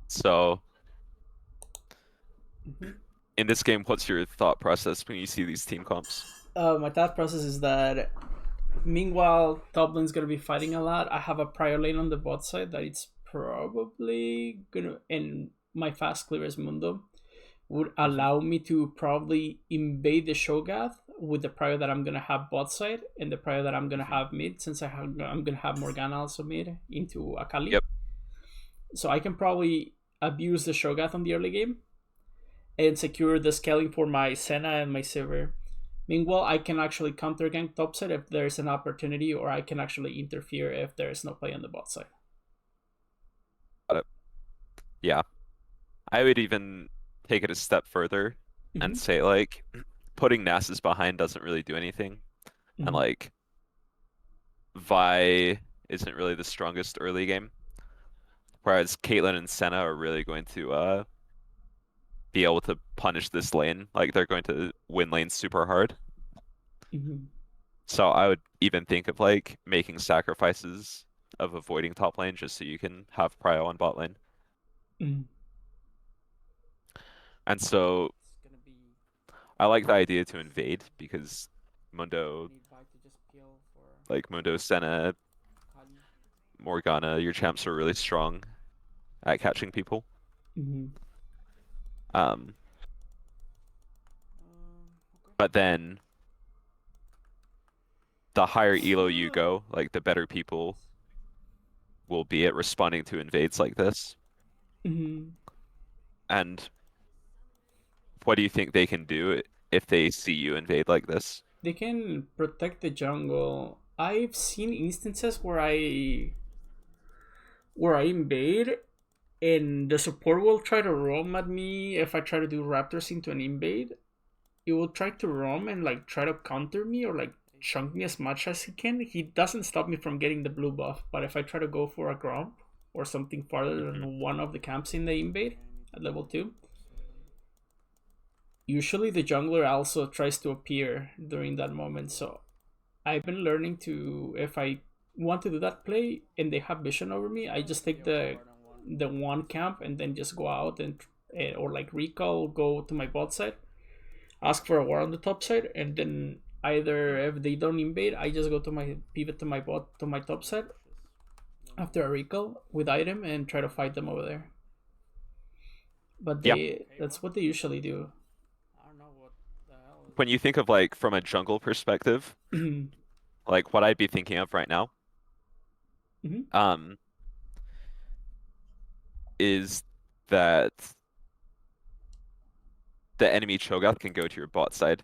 So Mhm. in this game, what's your thought process when you see these team comps? My thought process is that meanwhile top lane's gonna be fighting a lot. I have a prior lane on the bot side that it's probably gonna, and my fast clear as Mundo would Hmm. allow me to probably invade the Shogath with the prior that I'm gonna have bot side and the prior that I'm gonna Hmm. have mid, since I'm gonna have Morgana also mid into Akali. Yep. So I can probably abuse the Shogath on the early game and secure the scaling for my Senna and my Sivir. Meanwhile, I can actually counter gank topside if there's an opportunity, or I can actually interfere if there is no play on the bot side. Got it. Yeah. I would even take it a step further and Mm-hmm. say like putting Nasus behind doesn't really do anything. And Mm-hmm. like Vi isn't really the strongest early game. Whereas Caitlyn and Senna are really going to be able to punish this lane. Like they're going to win lanes super hard. Mm-hmm. So I would even think of like making sacrifices of avoiding top lane just so you can have prio on bot lane. Mm-hmm. And so It's gonna be I like the idea to invade because Mundo, need Vi to just peel for like Mundo, Senna, Kali. Morgana, your champs are really strong at catching people. Mm-hmm. Um, Okay. but then the higher elo you go, like the better people will be at responding to invades like this. Mm-hmm. And what do you think they can do if they see you invade like this? They can protect the jungle. I've seen instances where I invade and the support will try to roam at me if I try to do raptors into an invade. He will try to roam and like try to counter me or like chunk me as much as he can. He doesn't stop me from getting the blue buff, but if I try to go for a gromp or something farther Hmm. than one of the camps in the invade at level 2, usually the jungler also tries to appear during that moment. So I've been learning to, if I want to do that play and they have vision over me, I just take the one camp and then just go out and or like recall, go to my bot side, ask for a war on the top side, and then either if they don't invade, I just go to my pivot to my bot to my top side after a recall with item and try to fight them over there. But Yeah. they that's what they usually do. I don't know what the hell When you think of like from a jungle perspective, is. Mm-hmm. like what I'd be thinking of right now, Mm-hmm. um, is that the enemy Cho'Gath can go to your bot side.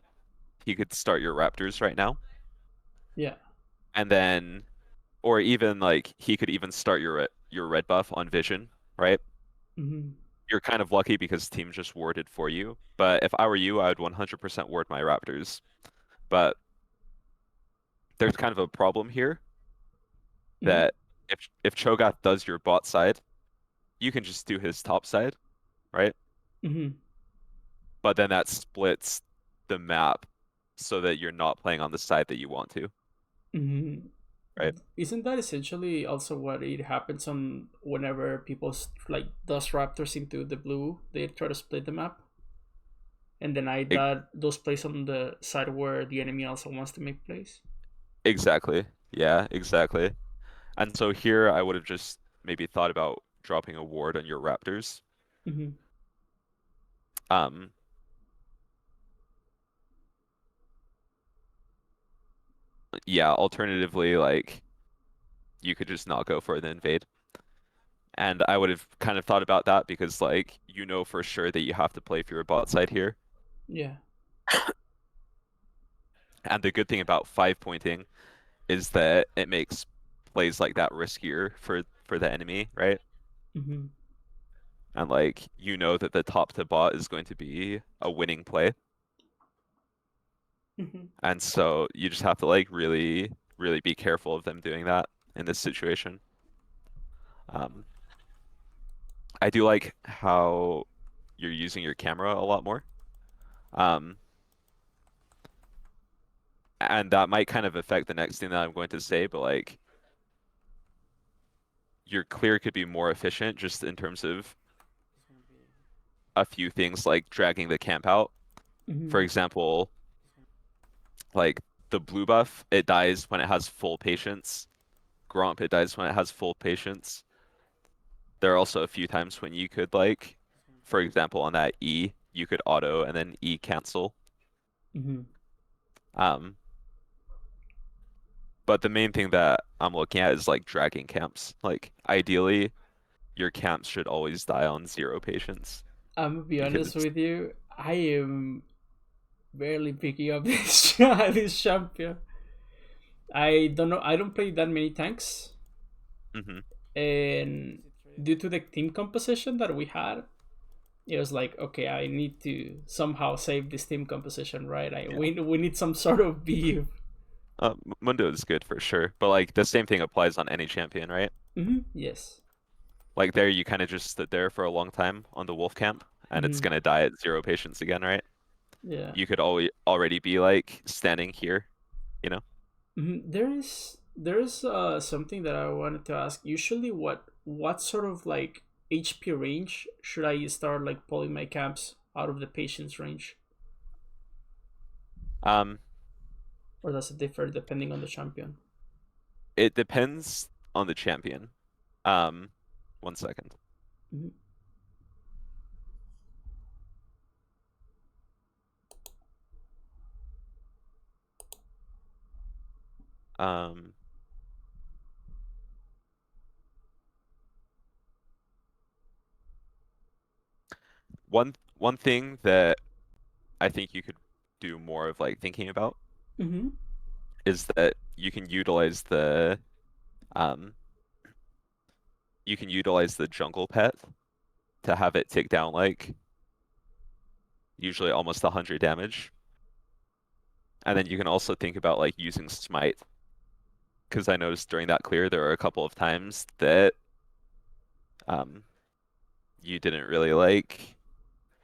He could start your Raptors right now, Yeah. and then, or even like he could even start your red buff on Vision, right? Mm-hmm. You're kind of lucky because team just warded for you. But if I were you, I would 100% ward my Raptors. But there's kind of a problem here Mm-hmm. that if Cho'Gath does your bot side, you can just do his top side, right? Mm-hmm. But then that splits the map so that you're not playing on the side that you want to, Mm-hmm. right? Isn't that essentially also what it happens on whenever people like dust raptors into the blue? They try to split the map and deny E- that those plays on the side where the enemy also wants to make plays. exactly. Yeah, exactly. And so here I would have just maybe thought about dropping a ward on your Raptors. Mm-hmm. Um, yeah, alternatively, like you could just not go for the invade. And I would have kind of thought about that because like you know for sure that you have to play for your bot side here. Yeah. And the good thing about five pointing is that it makes plays like that riskier for the enemy, right? Mm-hmm. And like you know that the top to bot is going to be a winning play. Mm-hmm. And so you just have to like really, really be careful of them doing that in this situation. Um, I do like how you're using your camera a lot more. Um, and that might kind of affect the next thing that I'm going to say, but like your clear could be more efficient just in terms of a few things like dragging the camp out. For Mm-hmm. example, like the blue buff, it dies when it has full patience. Gromp, it dies when it has full patience. There are also a few times when you could like, for example, on that E, you could auto and then E cancel. Mm-hmm. Um, but the main thing that I'm looking at is like dragging camps. Like ideally, your camps should always die on 0 patience I'm gonna be because honest it's with you. I am barely picking up this champion. I don't know. I don't play that many tanks, mhm. and due to the team composition that we had, it was like, okay, I need to somehow save this team composition, right? Yeah. We need some sort of beef. Mundo is good for sure, but like the same thing applies on any champion, right? Mm-hmm. Yes. Like there, you kind of just stood there for a long time on the wolf camp, and it's Mm-hmm. gonna die at 0 patience again, right? Yeah. You could always already be like standing here, you know? Mm-hmm. There is something that I wanted to ask. Usually, what sort of like HP range should I start like pulling my camps out of the patience range, Um, or does it differ depending on the champion? it depends on the champion. Um, 1 second. Mm-hmm. Um, one thing that I think you could do more of like thinking about Mm-hmm. is that um you can utilize the jungle pet to have it take down like usually almost 100 damage. And then you can also think about like using smite because I noticed during that clear there were a couple of times that um you didn't really like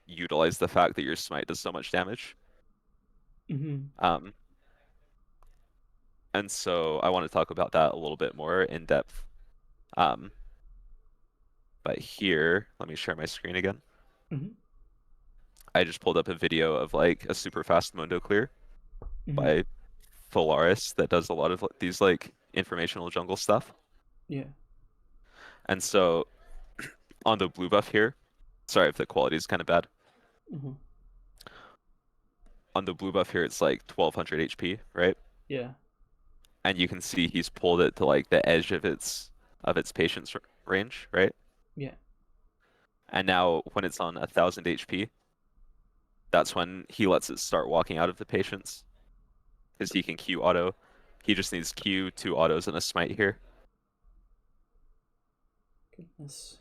utilize the fact that your smite does so much damage. Mm-hmm. Um, and so I want to talk about that a little bit more in depth. Um, but here, let me share my screen again. Mm-hmm. I just pulled up a video of like a super fast Mundo clear Mm-hmm. by Phalaris that does a lot of these like informational jungle stuff. Yeah. And so on the blue buff here, sorry if the quality is kind of bad. Mm-hmm. On the blue buff here, it's like 1200 HP, right? Yeah. And you can see he's pulled it to like the edge of its patience range, right? Yeah. And now when it's on 1000 HP, that's when he lets it start walking out of the patience because he can Q auto. He just needs Q, 2 autos, and a smite here. Goodness.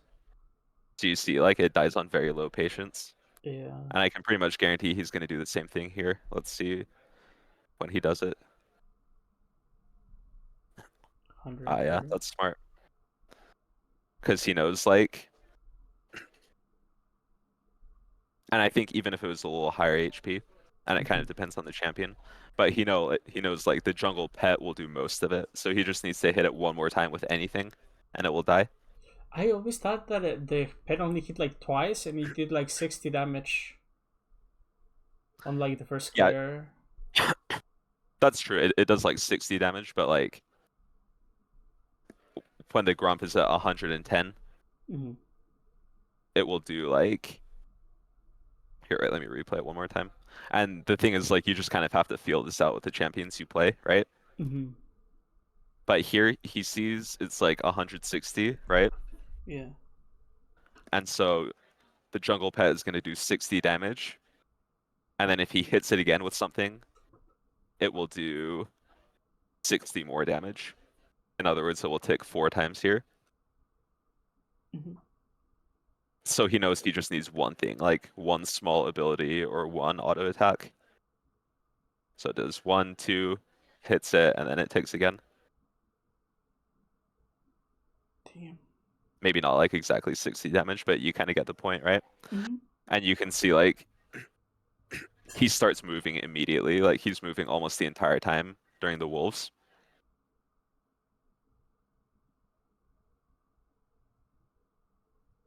So you see, like, it dies on very low patience. Yeah. And I can pretty much guarantee he's going to do the same thing here. Let's see when he does it. Ah, yeah, 130. that's smart. Because he knows, like, and I think even if it was a little higher HP, and it kind of Mm-hmm. depends on the champion, but he knows like the jungle pet will do most of it. So he just needs to hit it one more time with anything, and it will die. I always thought that the pet only hit like twice and it did like 60 damage on like the first Yeah, clear. that's true. It does like 60 damage, but like when the Grump is at 110, Mm-hmm. it will do like here, right, let me replay it one more time. And the thing is like you just kind of have to feel this out with the champions you play, right? Mm-hmm. But here he sees it's like 160, right? Yeah. And so the jungle pet is going to do 60 damage. And then if he hits it again with something, it will do 60 more damage. In other words, it will tick 4 times here. Mm-hmm. So he knows he just needs one thing, like one small ability or one auto attack. So it does 1, 2, hits it, and then it ticks again. Damn. Maybe not like exactly 60 damage, but you kind of get the point, right? Mm-hmm. And you can see like he starts moving immediately, like he's moving almost the entire time during the wolves.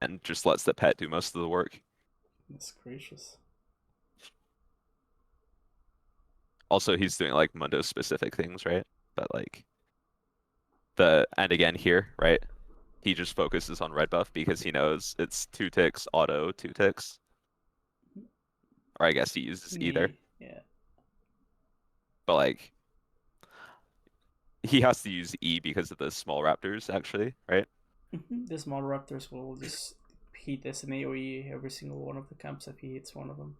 And just lets the pet do most of the work. That's gracious. Also, he's doing like Mundo specific things, right? But like and again here, right? He just focuses on red buff because he knows it's 2 ticks, auto, 2 ticks. Or I guess he uses either. Yeah. But like he has to use E because of the small raptors, actually, right? The small raptors will just hit as an AoE every single one of the camps if he hits one of them.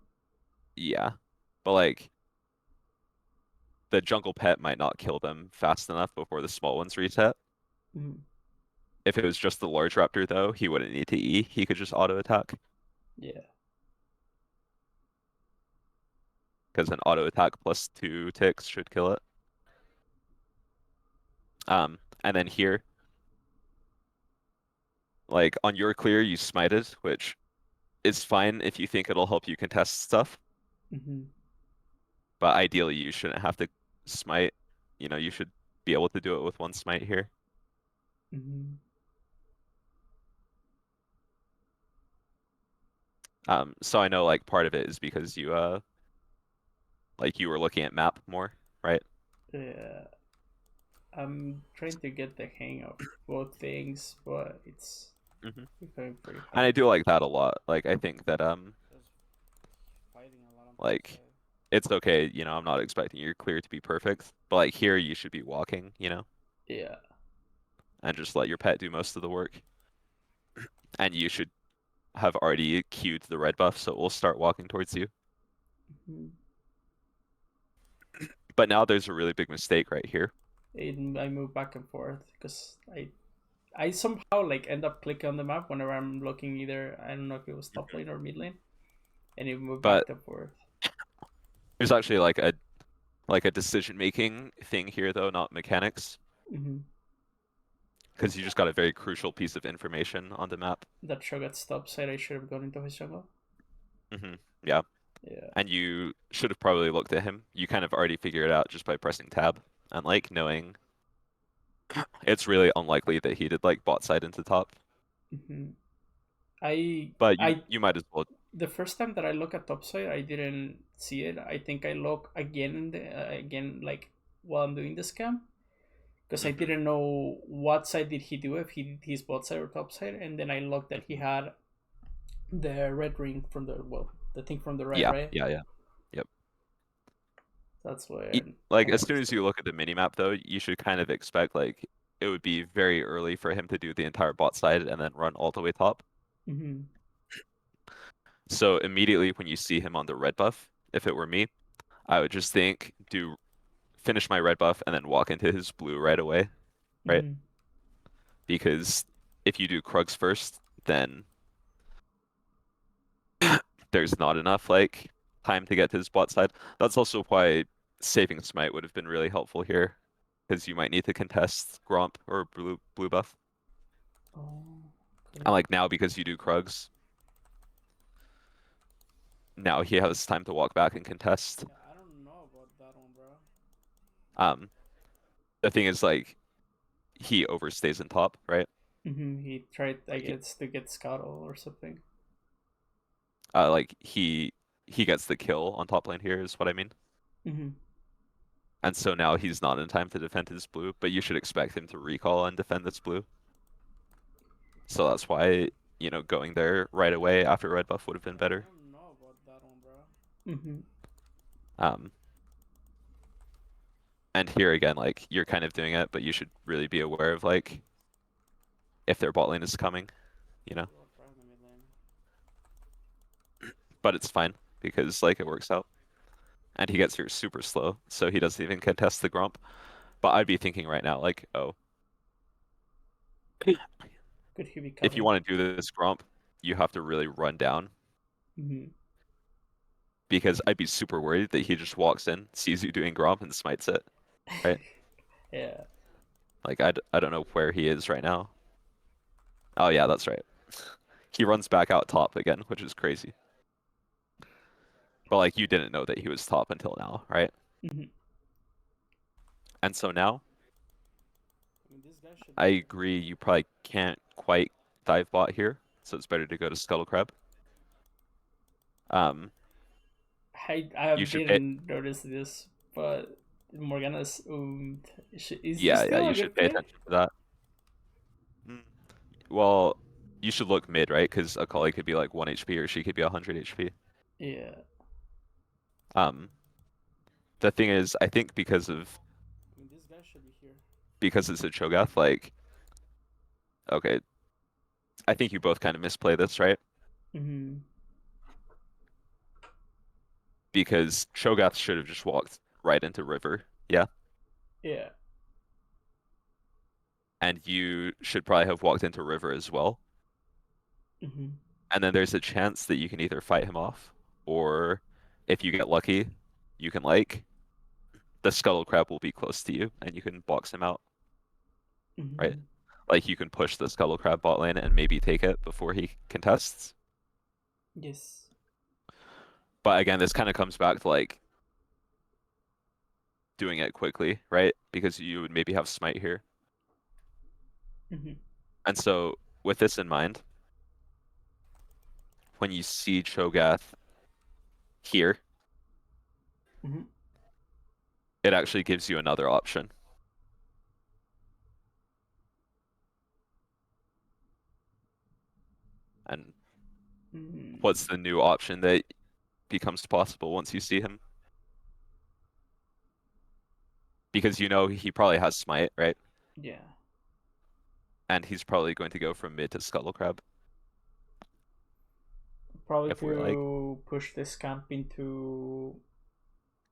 Yeah. But like the jungle pet might not kill them fast enough before the small ones reset. Mhm. If it was just the large raptor though, he wouldn't need to E. He could just auto attack. Yeah. Because an auto attack plus 2 ticks should kill it. And then here, like on your clear, you smited, which is fine if you think it'll help you contest stuff. Mm-hmm. But ideally, you shouldn't have to smite. You should be able to do it with one smite here. Mm-hmm. So I know like part of it is because you were looking at map more, right? Yeah. I'm trying to get the hang of both things, but it's Hmm. becoming pretty And I hard. do like that a lot. Like I think that Just fighting a lot on top like side. it's okay, I'm not expecting your clear to be perfect, but like here you should be walking, Yeah. and just let your pet do most of the work. And you should have already queued the red buff, so it will start walking towards you. Mm-hmm. But now there's a really big mistake right here. And I move back and forth because I somehow like end up clicking on the map whenever I'm looking either I don't know if it was top lane or mid lane, and you move But back and forth. there's actually like a decision making thing here though, not mechanics. Mm-hmm. Because you just got a very crucial piece of information on the map. That Shogat stop side I should have gone into his jungle. Yeah. Yeah. And you should have probably looked at him. You kind of already figured it out just by pressing tab and like knowing it's really unlikely that he did like bot side into top. Mm-hmm. I But you I you might as well. the first time that I look at topside, I didn't see it. I think I look again again like while I'm doing the scam because I Mhm. didn't know what side did he do, if he did his bot side or top side, and then I looked that he had the red ring from the thing from the right, Yeah, right? yeah, yeah. Yep. That's E- when Like I as soon noticed as it. you look at the minimap though, you should kind of expect like it would be very early for him to do the entire bot side and then run all the way top. Mm-hmm. So immediately when you see him on the red buff, if it were me, I would just think finish my red buff and then walk into his blue right away, right? Mm-hmm. Because if you do Krugs first, then there's not enough like time to get to his bot side. That's also why saving smite would have been really helpful here, because you might need to contest Gromp or blue buff. Oh, okay. And like now because you do Krugs, now he has time to walk back and contest. Yeah, I don't know about that one, bro. Um, the thing is like he overstays in top, right? Mm-hmm. He tried, I Like guess, to get Scuttle or something. like he gets the kill on top lane here is what I mean. Mm-hmm. And so now he's not in time to defend his blue, but you should expect him to recall and defend this blue. So that's why, going there right away after red buff would have been Yeah, I better. don't know about that one, bro. Mm-hmm. Um, and here again, like you're kind of doing it, but you should really be aware of like if their bot lane is coming, you know. We'll try the mid lane. But it's fine because like it works out. And he gets here super slow, so he doesn't even contest the Gromp. But I'd be thinking right now, like, oh, Could he be if you coming? want to do this Gromp, you have to really run down Mm-hmm. because I'd be super worried that he just walks in, sees you doing Gromp, and smites it. Right? Yeah. Like I don't know where he is right now. Oh yeah, that's right. He runs back out top again, which is crazy. But like you didn't know that he was top until now, right? Mm-hmm. And so now I mean, this guy should I be. agree you probably can't quite dive bot here, so it's better to go to Scuttle Crab. Um, I you should pay. didn't notice this, but Morgana's is this Yeah, yeah, still you a good should pay play? attention to that. Mm, Well, you should look mid, right? Because Akali could be like 1 HP or she could be 100 HP. Yeah. Um, the thing is, I think I mean, this guy should be here. because it's a Cho'Gath, like, okay, I think you both kind of misplay this, right? Mm-hmm. Because Cho'Gath should have just walked right into river, yeah? Yeah. And you should probably have walked into river as well. Mm-hmm. And then there's a chance that you can either fight him off, or if you get lucky, you can like the Scuttle Crab will be close to you and you can box him out, right? Mm-hmm. Like you can push the Scuttle Crab bot lane and maybe take it before he contests. Yes. But again, this kind of comes back to like doing it quickly, right? Because you would maybe have smite here. Mm-hmm. And so with this in mind, when you see Cho'Gath here, Mm-hmm. it actually gives you another option. And Mm-hmm. what's the new option that becomes possible once you see him? Because you know he probably has smite, right? Yeah. And he's probably going to go from mid to Scuttle Crab. Probably If we're like, to push this camp into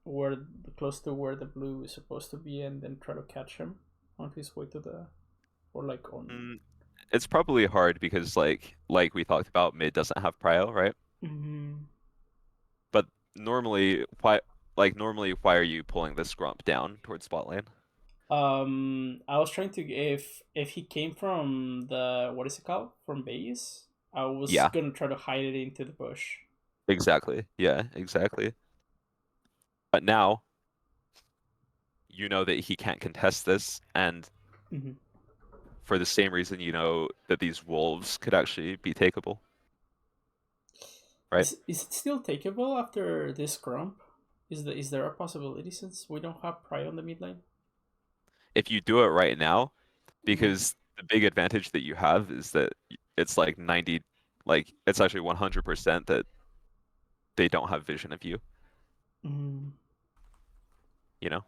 where close to where the blue is supposed to be, and then try to catch him on his way to the, or like on. it's probably hard because like we talked about, mid doesn't have prio, right? Mm-hmm. But normally, why are you pulling this Grump down towards bot lane? I was trying to if he came from the what is it called from base, I was Yeah, gonna try to hide it into the bush. exactly. Yeah, exactly. But now you know that he can't contest this, and Mm-hmm. for the same reason, you know that these wolves could actually be takeable, right? Is it still takeable after this grump? Is there a possibility since we don't have pry on the mid lane? If you do it right now, Mm-hmm. because the big advantage that you have is that it's like 90, like it's actually 100% that they don't have vision of you, Mm-hmm. you know?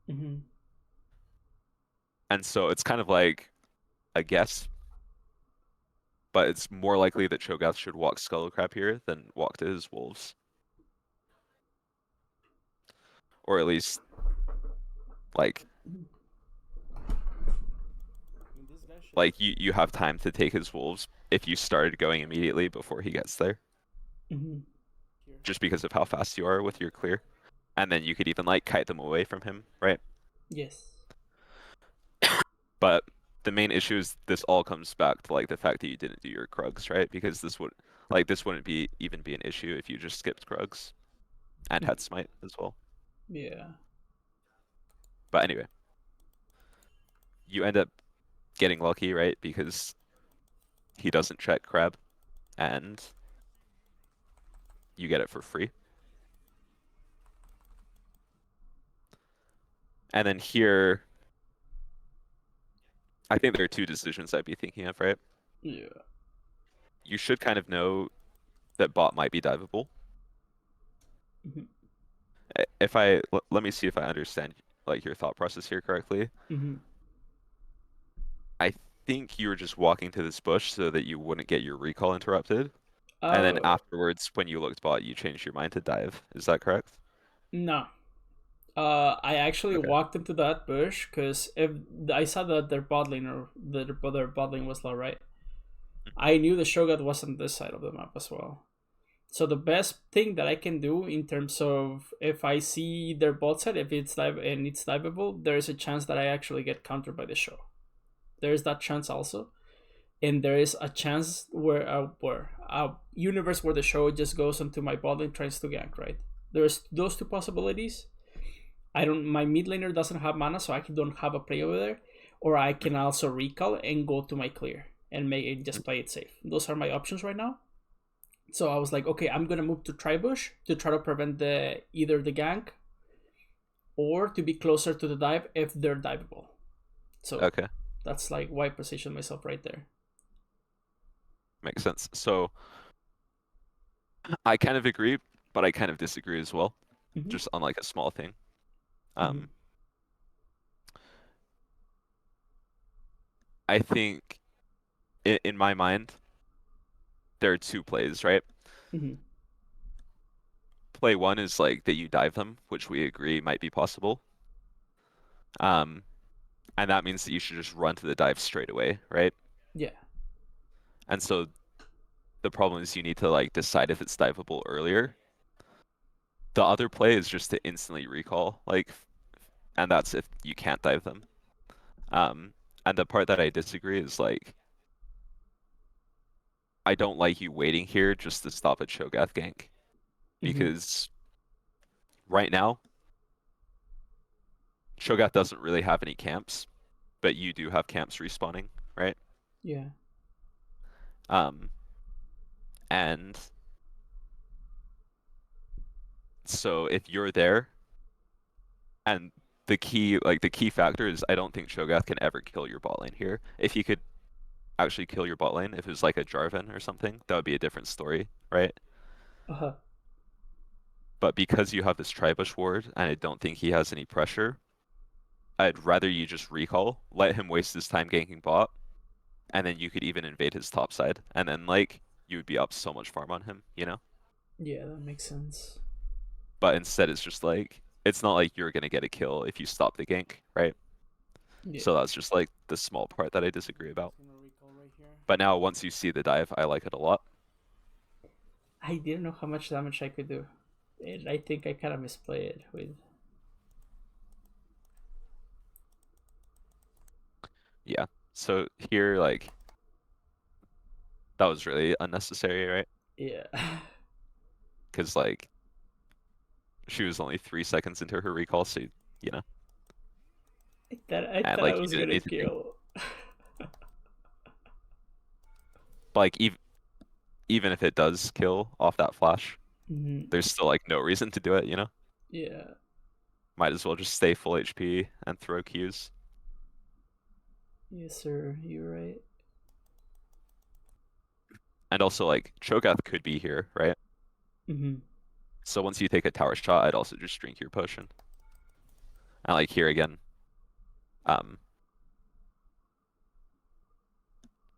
Mm-hmm. And so it's kind of like a guess, but it's more likely that Cho'Gath should walk Skullcrab here than walk to his wolves. Or at least, like, I mean, this guy should like you have time to take his wolves if you started going immediately before he gets there, Mm-hmm. be here. just because of how fast you are with your clear. And then you could even like kite them away from him, right? Yes. But the main issue is this all comes back to like the fact that you didn't do your Krugs, right? Because this wouldn't be even be an issue if you just skipped Krugs and had smite as well. Yeah. But anyway, you end up getting lucky, right? Because he doesn't check crab and you get it for free. And then here, I think there are two decisions I'd be thinking of, right? Yeah. You should kind of know that bot might be diveable. Mm-hmm. Let me see if I understand like your thought process here correctly. Mm-hmm. I think you were just walking to this bush so that you wouldn't get your recall interrupted. And then afterwards, when you looked bot, you changed your mind to dive. Is that correct? No. I actually Okay. walked into that bush because if I saw that their bot lane or their bot lane was low, right? I knew the Shogun was on this side of the map as well. So the best thing that I can do in terms of if I see their bot side, if it's live and it's diveable, there is a chance that I actually get countered by the show. There is that chance also, and there is a chance where a universe where the show just goes onto my bot and tries to gank. Right? There's those two possibilities. My mid laner doesn't have mana, so I don't have a play over there, or I can also recall and go to my clear and make it just play it safe. Those are my options right now. So I was like, okay, I'm gonna move to Tribush to try to prevent either the gank or to be closer to the dive if they're diveable. So Okay, that's like why I position myself right there. makes sense. So I kind of agree, but I kind of disagree as well, Mhm. just on like a small thing. Mhm. I think in my mind, there are two plays, right? Mhm. Play one is like that you dive them, which we agree might be possible. Um, and that means that you should just run to the dive straight away, right? Yeah. And so the problem is you need to like decide if it's diveable earlier. The other play is just to instantly recall, like, and that's if you can't dive them. And the part that I disagree is like, I don't like you waiting here just to stop a Cho'Gath gank, Mhm. because right now, Cho'Gath doesn't really have any camps, but you do have camps respawning, right? Yeah. Um, and so if you're there, and the key factor is I don't think Cho'Gath can ever kill your bot lane here. If he could actually kill your bot lane, if it was like a Jarvan or something, that would be a different story, right? Uh-huh. But because you have this Tribush ward, and I don't think he has any pressure, I'd rather you just recall, let him waste his time ganking bot, and then you could even invade his top side, and then like you would be up so much farm on him, you know? Yeah, that makes sense. But instead it's just like it's not like you're gonna get a kill if you stop the gank, right? Yeah. So that's just like the small part that I disagree about. It's gonna recall right here. But now once you see the dive, I like it a lot. I didn't know how much damage I could do. And I think I kind of misplayed it with. Yeah. So here, like, that was really unnecessary, right? Yeah. Because like she was only 3 seconds into her recall, so you know, I and thought I like you was didn't gonna need to do. kill. Like even if it does kill off that flash, Mhm. there's still like no reason to do it, you know? Yeah. Might as well just stay full HP and throw Qs. Yes, sir. You're right. And also like Cho'Gath could be here, right? Mhm. So once you take a tower shot, I'd also just drink your potion. And like here again, um,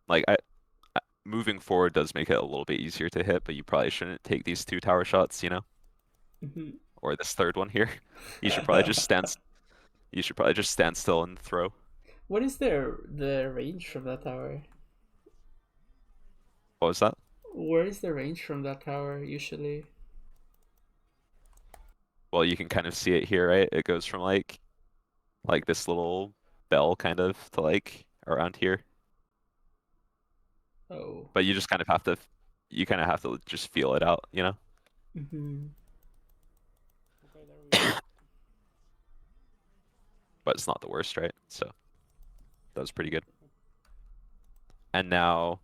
like moving forward does make it a little bit easier to hit, but you probably shouldn't take these 2 tower shots, you know, Mhm. or this third one here. You should probably just stand. You should probably just stand still and throw. What is the range from that tower? What was that? Where is the range from that tower usually? Well, you can kind of see it here, right? It goes from like this little bell kind of to like around here. Oh. But you just kind of have to, you kind of have to just feel it out, you know? Mhm. Okay, there we go. But it's not the worst, right? So that was pretty good. And now,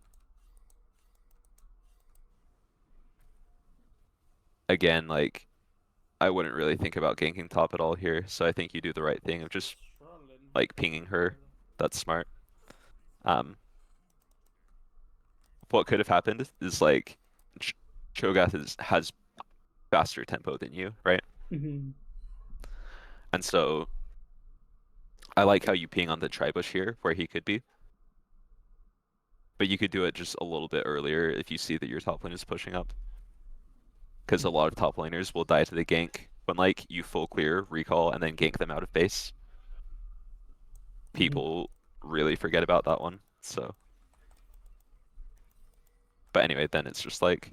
again, like, I wouldn't really think about ganking top at all here. So I think you do the right thing of just Charlotte. like pinging her. That's smart. Um, what could have happened is like Cho'Gath has faster tempo than you, right? Mhm. And so I like how you ping on the Tribush here, where he could be. But you could do it just a little bit earlier if you see that your top lane is pushing up. Because a lot of top laners will die to the gank when like you full clear, recall, and then gank them out of base. People really forget about that one. So, but anyway, then it's just like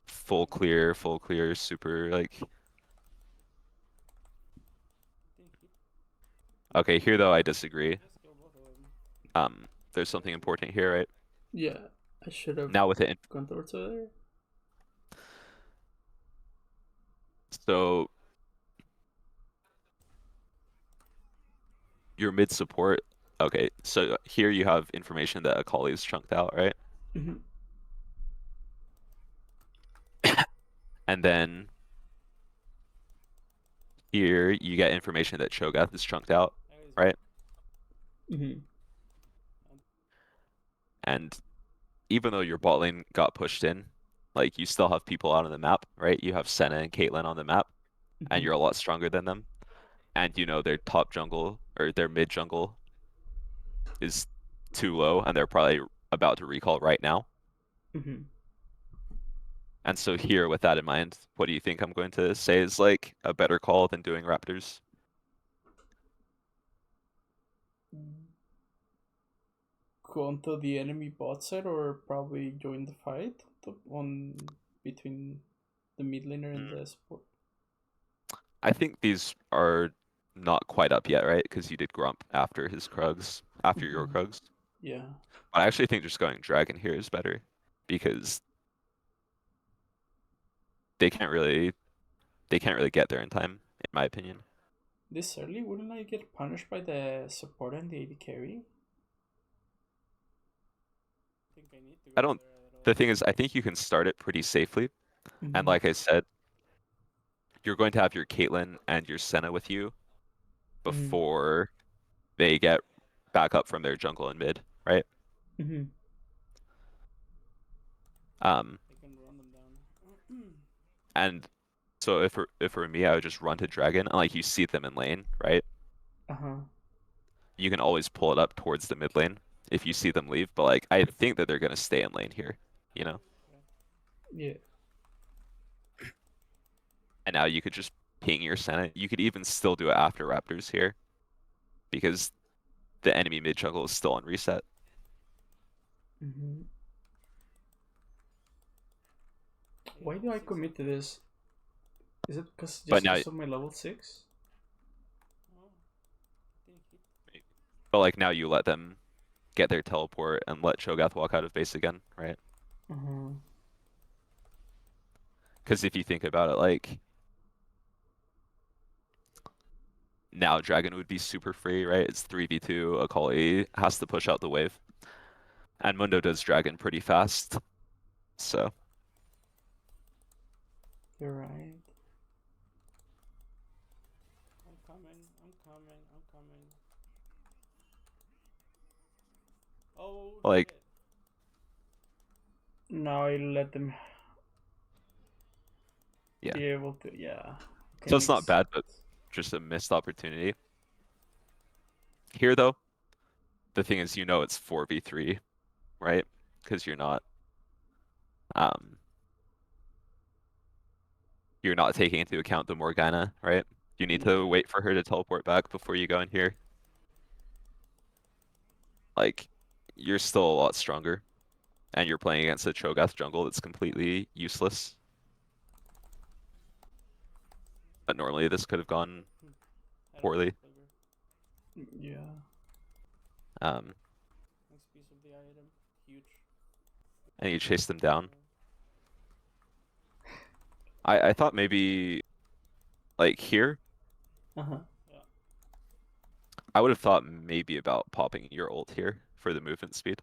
full clear, super like. Okay, here though I disagree. Just kill both of them. There's something important here, right? Yeah. I should have Now with it, gone towards over there. so your mid support. Okay, so here you have information that Akali is chunked out, right? Mhm. And then here you get information that Cho'Gath is chunked out, right? Mm-hmm. And even though your bot lane got pushed in, like you still have people out on the map, right? You have Senna and Caitlyn on the map, and you're a lot stronger than them. And you know their top jungle or their mid jungle is too low, and they're probably about to recall right now. Mm-hmm. And so here, with that in mind, what do you think I'm going to say is like a better call than doing Raptors? Go onto the enemy bot side or probably join the fight on between the mid laner and the support. I think these are not quite up yet, right? Because you did Grump after his Krugs, after your Mhm. Krugs. Yeah. But I actually think just going Dragon here is better because they can't really get there in time, in my opinion. This early, wouldn't I get punished by the support and the AD carry? think I need to I go don't. there at all. The thing is, I think you can start it pretty safely. And Mhm. like I said, you're going to have your Caitlyn and your Senna with you before they get back up from their jungle and mid, right? Mm-hmm. I can run them down. And so if it were me, I would just run to Dragon and like you see them in lane, right? Uh-huh. You can always pull it up towards the mid lane if you see them leave, but like I think that they're gonna stay in lane here, you know? Yeah. And now you could just ping your Senna. You could even still do it after Raptors here because the enemy mid jungle is still on reset. Mm-hmm. Why do I commit to this? Is it because But just now, because of my level 6? Oh, didn't hit. but like now you let them get their teleport and let Cho'Gath walk out of base again, right? Uh-huh. Because if you think about it, like now Dragon would be super free, right? It's 3v2, Akali has to push out the wave. And Mundo does Dragon pretty fast. So You're right. I'm coming. Oh, like shit. Now I let them yeah. be able to, yeah. Okay, So it's not makes bad, but sense. just a missed opportunity. Here though, the thing is you know it's 4v3, right? Because um you're not taking into account the Morgana, right? You need Yeah. to wait for her to teleport back before you go in here. Like, you're still a lot stronger. And you're playing against a Cho'Gath jungle that's completely useless. But normally this could have gone I don't poorly. know, Silver. Yeah. Um, Next piece of the item. Huge. and you chase them down. I thought maybe like here, Uh-huh. I would have thought maybe about popping your ult here for the movement speed.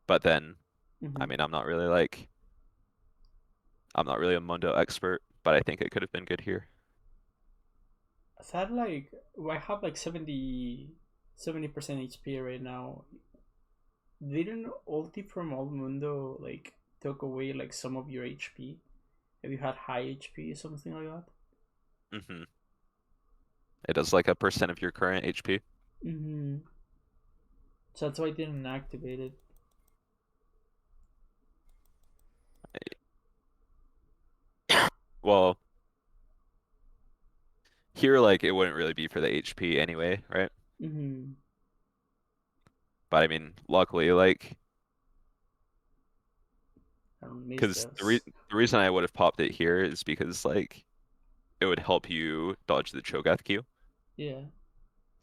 But then, I Mm-hmm. mean, I'm not really a Mundo expert, but I think it could have been good here. So I had like, I have like 70% HP right now. Didn't ulti from Mundo like took away like some of your HP? Have you had high HP or something like that? Mm-hmm. It does like a percent of your current HP. Mm-hmm. So that's why I didn't activate it. Well, here like it wouldn't really be for the HP anyway, right? Mm-hmm. But I mean, luckily, like, I don't miss because this. the reason I would have popped it here is because like it would help you dodge the Cho'Gath Q, Yeah.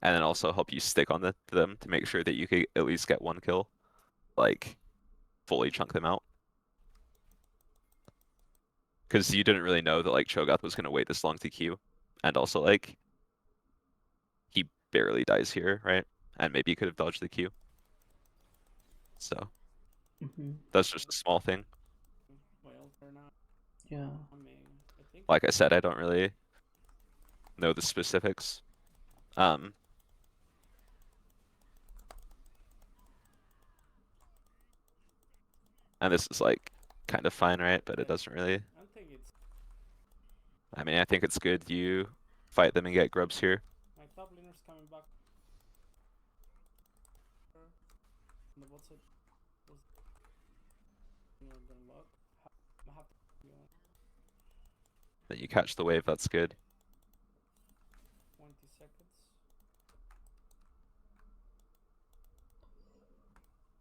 and then also help you stick on them to make sure that you could at least get one kill, like fully chunk them out. Because you didn't really know that like Cho'Gath was gonna wait this long to Q, and also like he barely dies here, right? And maybe you could have dodged the Q. So Mm-hmm. that's just a small thing. My ult right now. Yeah. I mean, I think Like I said, I don't really know the specifics. And this is like kind of fine, right? But it Yeah. doesn't really. I think it's I mean, I think it's good you fight them and get grubs here. my top laner's coming back. On the bot side. Luck. I have to go Then you catch the wave, that's good. 20 seconds.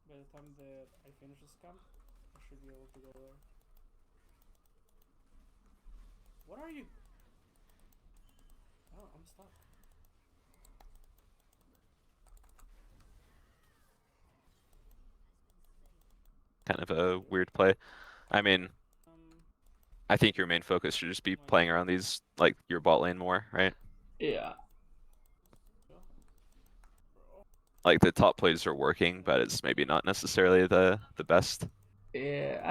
By the time that I finish this camp, I should be able to go there. What are you? Oh, I'm stuck. Kind of a weird play. I mean, Um, I think your main focus should just be playing around these, like your bot lane more, right? Yeah. Like the top plays are working, but it's maybe not necessarily the best. Yeah,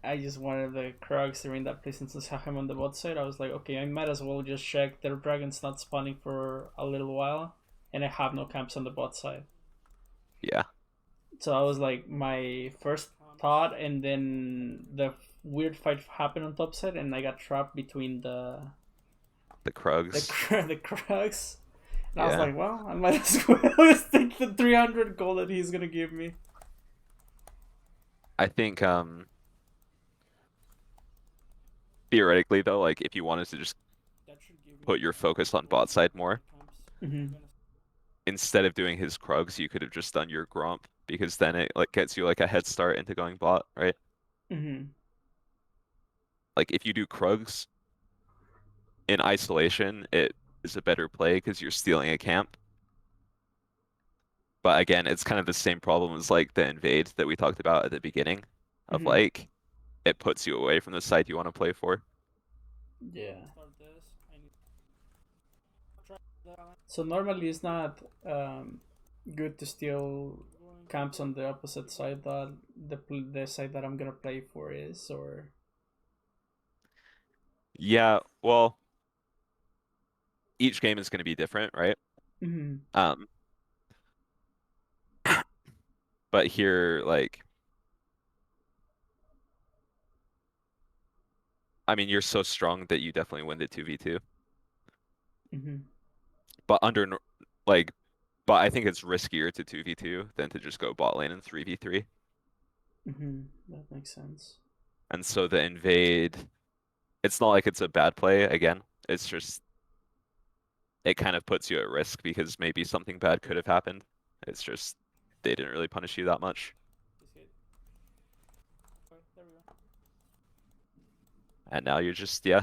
I just wanted the Krugs during that play since I saw him on the bot side. I was like, okay, I might as well just check their dragon's not spawning for a little while, and I have no camps on the bot side. Yeah. So I was like, my first thought, and then the weird fight happened on top side, and I got trapped between The the Krugs. the Krugs. And I was Yeah. like, well, I might as well just take the 300 gold that he's gonna give me. I think theoretically though, like if you wanted to just that should give me put your focus on bot side more, camps. Mhm. instead of doing his Krugs, you could have just done your Gromp, because then it like gets you like a head start into going bot, right? Mm-hmm. Like if you do Krugs in isolation, it is a better play because you're stealing a camp. But again, it's kind of the same problem as like the invade that we talked about at the beginning of Mhm. like it puts you away from the side you want to play for. Yeah. Start this. I need. Try that. So normally it's not good to steal Going camps on the opposite side that the side that I'm gonna play for is, or Yeah, well, each game is going to be different, right? mm-hmm. But here, like, I mean, you're so strong that you definitely win the 2v2. Mm-hmm. But like, but I think it's riskier to 2v2 than to just go bot lane in 3v3. Mm-hmm. That makes sense. And so the invade, it's not like it's a bad play again. It's just it kind of puts you at risk because maybe something bad could have happened. It's just they didn't really punish you that much. this hit. Okay, there we go. And now you're just, yeah,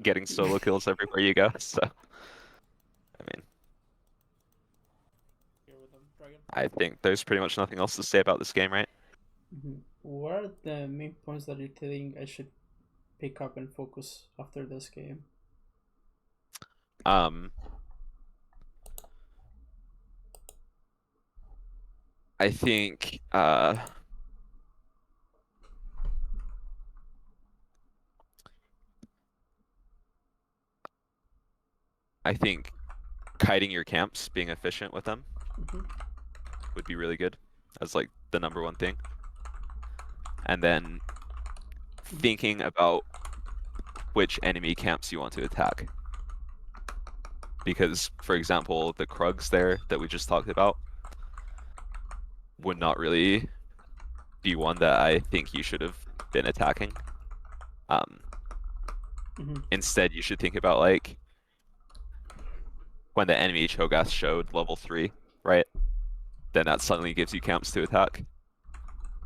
getting solo kills everywhere you go. So, I mean, Here with them. Dragon. I think there's pretty much nothing else to say about this game, right? Mm-hmm. What are the main points that you're telling I should pick up and focus after this game? I think I think kiting your camps, being efficient with them, Mm-hmm. would be really good as like the number one thing. And then thinking about which enemy camps you want to attack. Because, for example, the Krugs there that we just talked about would not really be one that I think you should have been attacking. Mm-hmm. Instead, you should think about like when the enemy Cho'Gath showed level 3, right? Then that suddenly gives you camps to attack.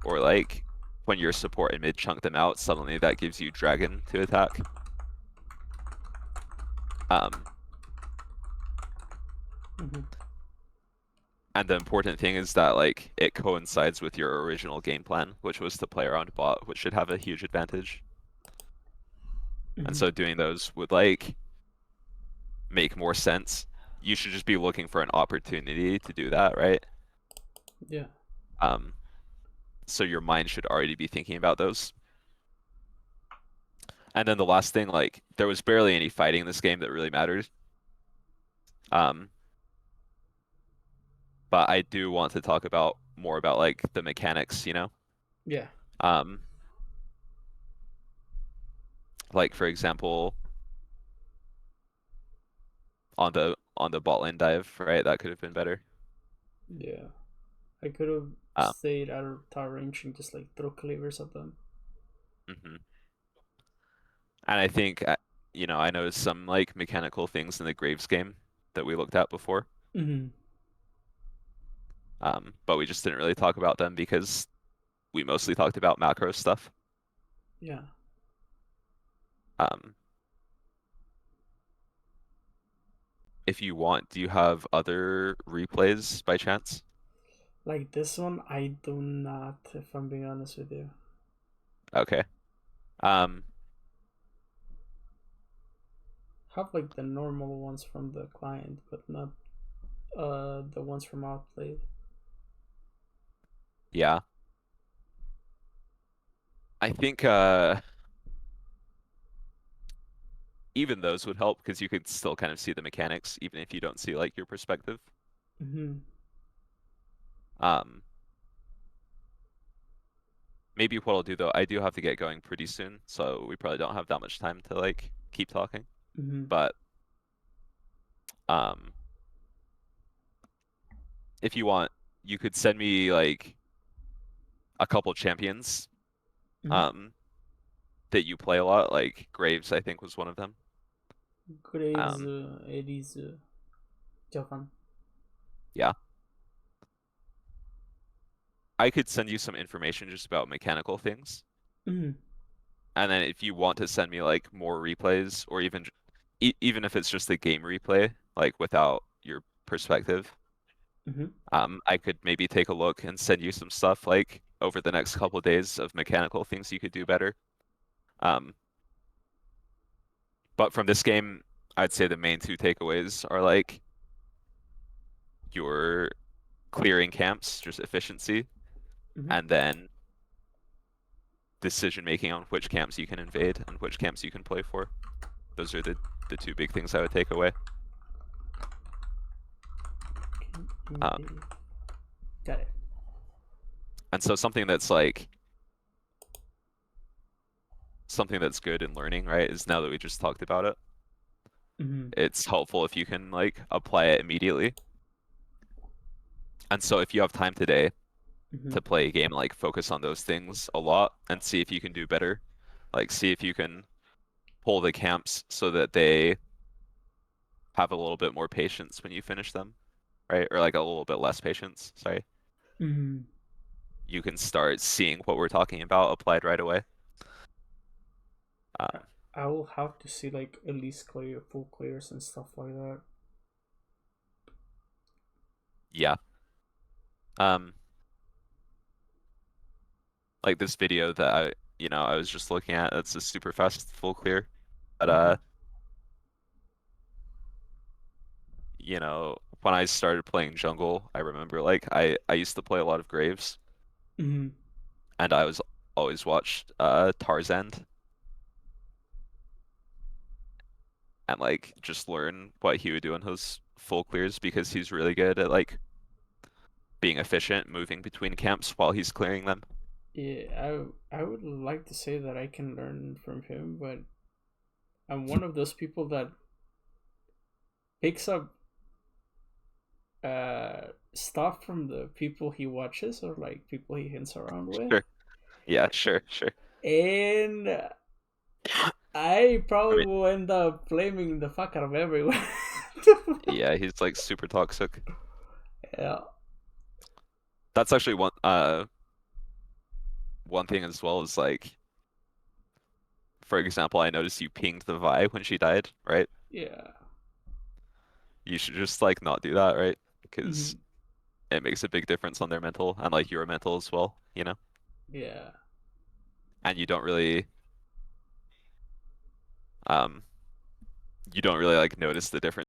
Or like when your support and mid chunk them out, suddenly that gives you dragon to attack. Mm-hmm. And the important thing is that like it coincides with your original game plan, which was to play around bot, which should have a huge advantage. Mm-hmm. And so doing those would like make more sense. You should just be looking for an opportunity to do that, right? Yeah. So your mind should already be thinking about those. And then the last thing, like, there was barely any fighting in this game that really mattered. Um, but I do want to talk about more about like the mechanics, you know? Yeah. Um, like for example, on the bot lane dive, right? That could have been better. Yeah. I could have Um, stayed out of tower range and just like throw cleavers at them. mhm. And I think, you know, I noticed some like mechanical things in the Graves game that we looked at before. Mm-hmm. But we just didn't really talk about them because we mostly talked about macro stuff. Yeah. Um, if you want, do you have other replays by chance? Like this one, I do not, if I'm being honest with you. Okay. Um, Have like the normal ones from the client, but not the ones from Outplayed. yeah. I think even those would help because you could still kind of see the mechanics even if you don't see like your perspective. Mm-hmm. Um, maybe what I'll do though, I do have to get going pretty soon, so we probably don't have that much time to like keep talking. Mm-hmm. But um, if you want, you could send me like a couple champions Mm-hmm. um that you play a lot, like Graves, I think was one of them. Graves, Um, Ares, Javan. yeah. I could send you some information just about mechanical things. Mm-hmm. And then if you want to send me like more replays or even even if it's just a game replay, like without your perspective, Mm-hmm. I could maybe take a look and send you some stuff like over the next couple days of mechanical things you could do better. Um, but from this game, I'd say the main two takeaways are like your clearing camps, just efficiency, Mm-hmm. and then decision making on which camps you can invade and which camps you can play for. Those are the two big things I would take away. Um, Got it. and so something that's like something that's good in learning, right, is now that we just talked about it, Mm-hmm. it's helpful if you can like apply it immediately. And so if you have time today Mm-hmm. to play a game, like focus on those things a lot and see if you can do better. Like see if you can pull the camps so that they have a little bit more patience when you finish them, right? Or like a little bit less patience, sorry. Mm-hmm. You can start seeing what we're talking about applied right away. Um, I will have to see like at least clear full clears and stuff like that. yeah. Um, like this video that I was just looking at, it's a super fast full clear. But Mm-hmm. when I started playing jungle, I remember like I used to play a lot of Graves Mm-hmm. and I was always watched Tarzan and like just learn what he would do in his full clears because he's really good at like being efficient, moving between camps while he's clearing them. Yeah, I would like to say that I can learn from him, but I'm one of those people that picks up stuff from the people he watches or like people he hangs around with. Sure. Yeah, sure, sure. And I I probably mean, will end up blaming the fuck out of everyone. yeah, he's like super toxic. Yeah. That's actually one thing as well is like, for example, I noticed you pinged the Vi when she died, right? Yeah. You should just like not do that, right? Because Mhm. it makes a big difference on their mental and like your mental as well, you know? Yeah. And um you don't really like notice the difference